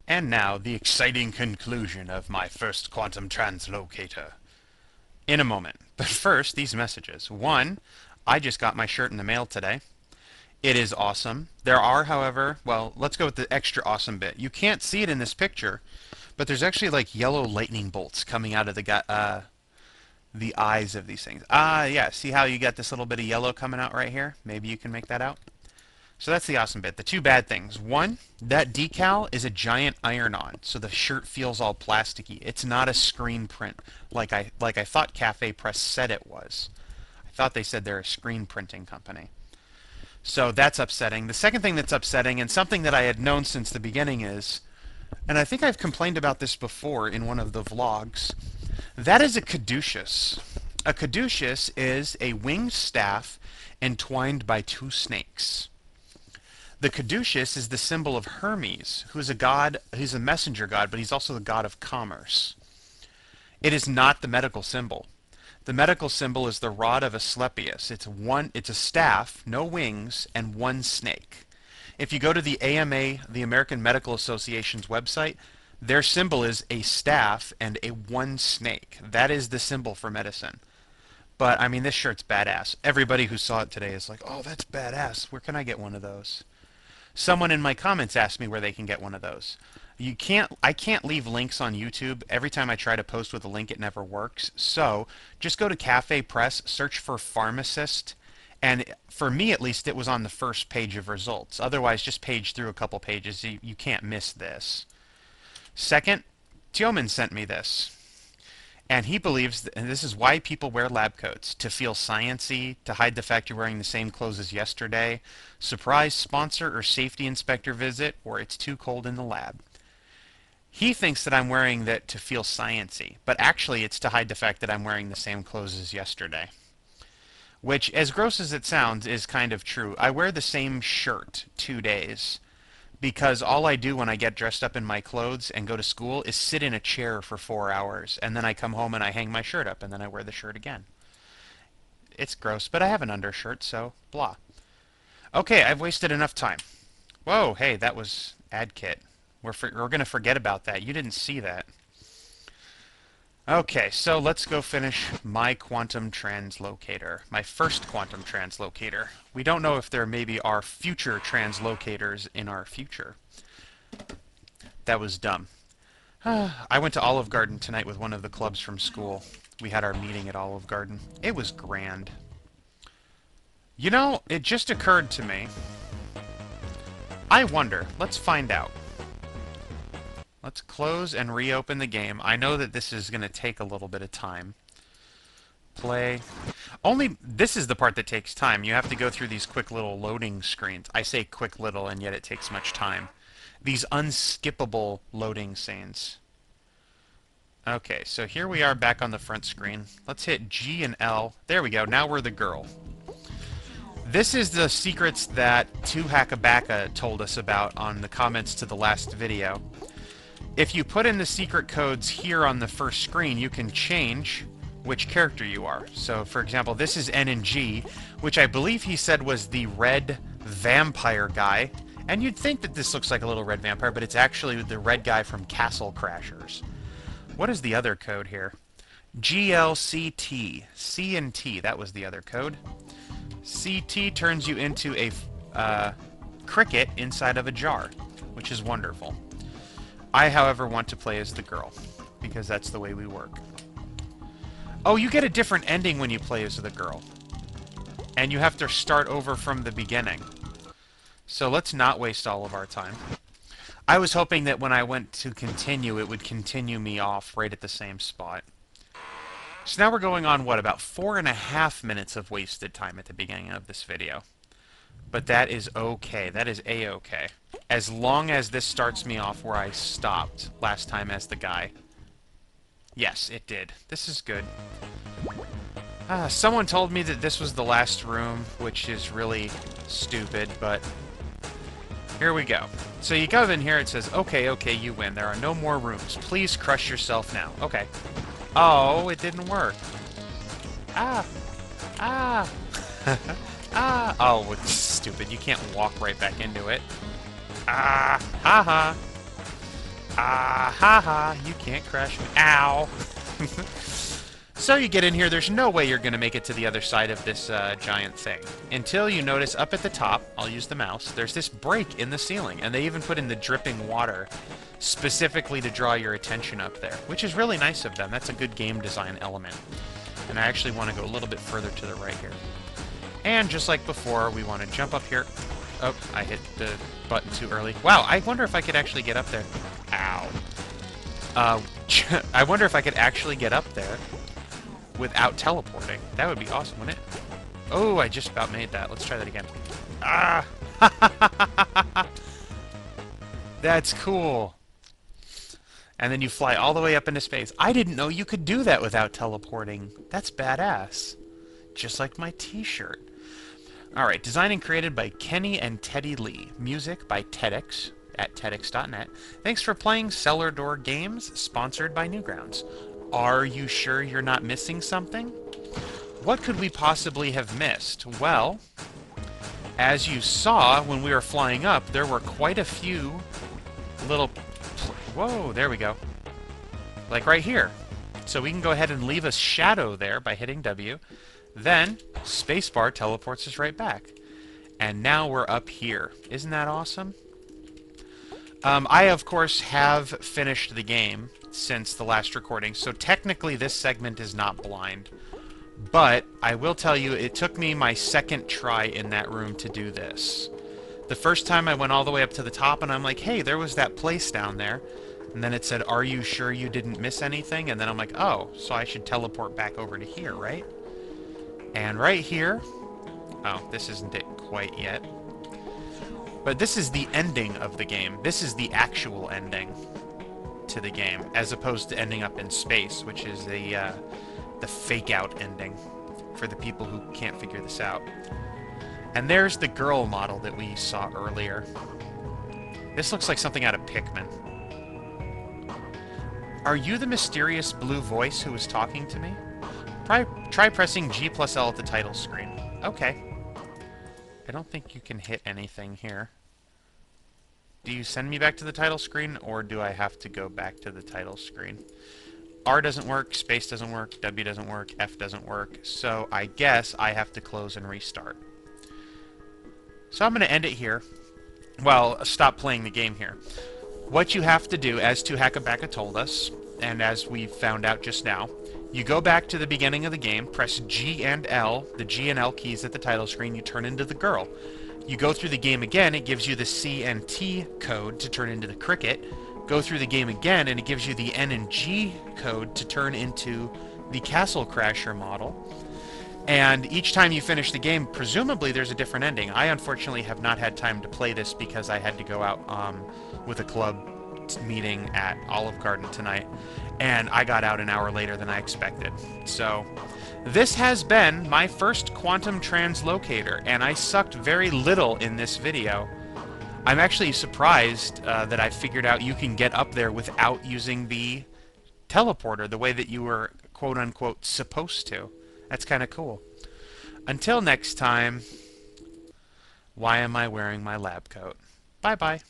And now, the exciting conclusion of my first quantum translocator. In a moment. But first, these messages. One, I just got my shirt in the mail today. It is awesome. There are, however, well, let's go with the extra awesome bit. You can't see it in this picture, but there's actually like yellow lightning bolts coming out of the eyes of these things. Yeah, see how you got this little bit of yellow coming out right here? Maybe you can make that out. So that's the awesome bit. The two bad things. One, that decal is a giant iron-on, so the shirt feels all plasticky. It's not a screen print like I thought Cafe Press said it was. I thought they said they're a screen printing company. So that's upsetting. The second thing that's upsetting, and something that I had known since the beginning is, and I think I've complained about this before in one of the vlogs, that is a caduceus. A caduceus is a winged staff entwined by two snakes. The caduceus is the symbol of Hermes, who is a god. He's a messenger god, but he's also the god of commerce. It is not the medical symbol. The medical symbol is the rod of Asclepius. It's a staff, no wings, and one snake. If you go to the AMA, the American Medical Association's website, their symbol is a staff and a one snake. That is the symbol for medicine. But, I mean, this shirt's badass. Everybody who saw it today is like, oh, that's badass. Where can I get one of those? Someone in my comments asked me where they can get one of those. I can't leave links on YouTube. Every time I try to post with a link, it never works. So just go to Cafe Press, search for pharmacist, and for me at least, it was on the first page of results. Otherwise, just page through a couple pages. You can't miss this. Second, Tioman sent me this. And he believes, and this is why people wear lab coats, to feel science-y, to hide the fact you're wearing the same clothes as yesterday, surprise sponsor or safety inspector visit, or it's too cold in the lab. He thinks that I'm wearing that to feel science-y, but actually it's to hide the fact that I'm wearing the same clothes as yesterday. Which, as gross as it sounds, is kind of true. I wear the same shirt 2 days, because all I do when I get dressed up in my clothes and go to school is sit in a chair for 4 hours, and then I come home and I hang my shirt up, and then I wear the shirt again. It's gross, but I have an undershirt, so blah. Okay, I've wasted enough time. Whoa, hey, that was ad kit. We're going to forget about that. You didn't see that. Okay, so let's go finish my quantum translocator. My first quantum translocator. We don't know if there maybe are future translocators in our future. That was dumb. I went to Olive Garden tonight with one of the clubs from school. We had our meeting at Olive Garden. It was grand. You know, it just occurred to me. I wonder. Let's find out. Let's close and reopen the game. I know that this is going to take a little bit of time. Play. This is the part that takes time. You have to go through these quick little loading screens. I say quick little, and yet it takes much time. These unskippable loading scenes. Okay, so here we are back on the front screen. Let's hit G and L. There we go. Now we're the girl. This is the secrets that 2Hackabacka told us about on the comments to the last video. If you put in the secret codes here on the first screen, you can change which character you are. So, for example, this is N and G, which I believe he said was the red vampire guy. And you'd think that this looks like a little red vampire, but it's actually the red guy from Castle Crashers. What is the other code here? GLCT. C and T, that was the other code. CT turns you into a cricket inside of a jar, which is wonderful. I, however, want to play as the girl, because that's the way we work. Oh, you get a different ending when you play as the girl. And you have to start over from the beginning. So let's not waste all of our time. I was hoping that when I went to continue, it would continue me off right at the same spot. So now we're going on, what, about 4.5 minutes of wasted time at the beginning of this video. But that is okay. That is A-okay. As long as this starts me off where I stopped last time as the guy. Yes, it did. This is good. Someone told me that this was the last room, which is really stupid, but here we go. So you go in here, it says, okay, okay, you win. There are no more rooms. Please crush yourself now. Okay. Oh, it didn't work. Ah. Ah. Ah. Oh, it's stupid. You can't walk right back into it. Ah. Haha. Ah, ha ha, you can't crash me. Ow! So you get in here, there's no way you're going to make it to the other side of this giant thing. Until you notice up at the top, I'll use the mouse, there's this break in the ceiling. And they even put in the dripping water specifically to draw your attention up there. Which is really nice of them. That's a good game design element. And I actually want to go a little bit further to the right here. And just like before, we want to jump up here. Oh, I hit the button too early. Wow, I wonder if I could actually get up there. Ow. I wonder if I could actually get up there without teleporting. That would be awesome, wouldn't it? Oh, I just about made that. Let's try that again. Ah! That's cool. And then you fly all the way up into space. I didn't know you could do that without teleporting. That's badass. Just like my t-shirt. Alright, designed and created by Kenny and Teddy Lee. Music by TEDx at TEDx.net. Thanks for playing Cellar Door Games, sponsored by Newgrounds. Are you sure you're not missing something? What could we possibly have missed? Well, as you saw when we were flying up, there were quite a few little... Whoa, there we go. Like right here. So we can go ahead and leave a shadow there by hitting W. Then, spacebar teleports us right back. And now we're up here. Isn't that awesome? I, of course, have finished the game since the last recording, so technically this segment is not blind. But I will tell you, it took me my second try in that room to do this. The first time I went all the way up to the top, and I'm like, hey, there was that place down there. And then it said, are you sure you didn't miss anything? And then I'm like, oh, so I should teleport back over to here, right? And right here... Oh, this isn't it quite yet. But this is the ending of the game. This is the actual ending to the game, as opposed to ending up in space, which is the fake-out ending for the people who can't figure this out. And there's the girl model that we saw earlier. This looks like something out of Pikmin. Are you the mysterious blue voice who was talking to me? Try pressing G plus L at the title screen. Okay. I don't think you can hit anything here. Do you send me back to the title screen, or do I have to go back to the title screen? R doesn't work, space doesn't work, W doesn't work, F doesn't work, so I guess I have to close and restart. So I'm going to end it here. Well, stop playing the game here. What you have to do, as 2Hackabacka told us, and as we found out just now, you go back to the beginning of the game, press G and L, the G and L keys at the title screen, you turn into the girl. You go through the game again, it gives you the C and T code to turn into the cricket. Go through the game again, and it gives you the N and G code to turn into the Castle Crasher model. And each time you finish the game, presumably there's a different ending. I unfortunately have not had time to play this because I had to go out with a club meeting at Olive Garden tonight, and I got out an hour later than I expected. So, this has been my first quantum translocator, and I sucked very little in this video. I'm actually surprised that I figured out you can get up there without using the teleporter the way that you were quote-unquote supposed to. That's kind of cool. Until next time, why am I wearing my lab coat? Bye-bye.